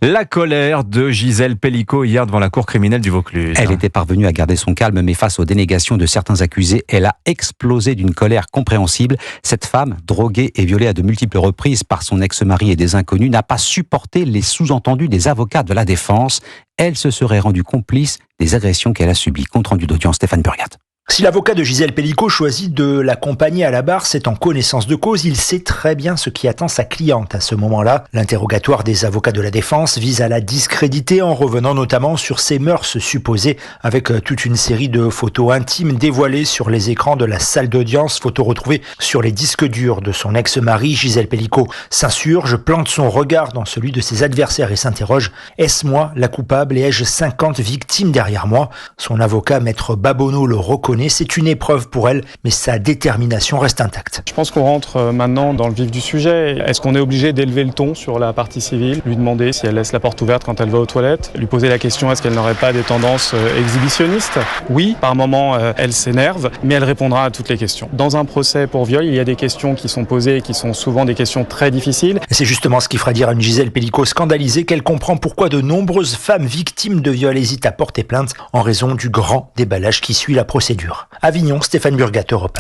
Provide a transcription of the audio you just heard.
La colère de Gisèle Pellicot hier devant la cour criminelle du Vaucluse. Elle était parvenue à garder son calme, mais face aux dénégations de certains accusés, elle a explosé d'une colère compréhensible. Cette femme, droguée et violée à de multiples reprises par son ex-mari et des inconnus, n'a pas supporté les sous-entendus des avocats de la défense. Elle se serait rendue complice des agressions qu'elle a subies. Compte rendu d'audience, Stéphane Burgat. Si l'avocat de Gisèle Pellicot choisit de l'accompagner à la barre, c'est en connaissance de cause. Il sait très bien ce qui attend sa cliente à ce moment-là. L'interrogatoire des avocats de la défense vise à la discréditer en revenant notamment sur ses mœurs supposées, avec toute une série de photos intimes dévoilées sur les écrans de la salle d'audience, photos retrouvées sur les disques durs de son ex-mari. Gisèle Pellicot s'insurge, plante son regard dans celui de ses adversaires et s'interroge: est-ce moi la coupable et ai-je 50 victimes derrière moi? Son avocat, maître Babonneau, le reconnaît. C'est une épreuve pour elle, mais sa détermination reste intacte. Je pense qu'on rentre maintenant dans le vif du sujet. Est-ce qu'on est obligé d'élever le ton sur la partie civile, lui demander si elle laisse la porte ouverte quand elle va aux toilettes, lui poser la question est-ce qu'elle n'aurait pas des tendances exhibitionnistes? Oui, par moments elle s'énerve, mais elle répondra à toutes les questions. Dans un procès pour viol, il y a des questions qui sont posées et qui sont souvent des questions très difficiles. Et c'est justement ce qui fera dire à une Gisèle Pellicot scandalisée qu'elle comprend pourquoi de nombreuses femmes victimes de viol hésitent à porter plainte en raison du grand déballage qui suit la procédure. Avignon, Stéphane Burgat, Europe 1.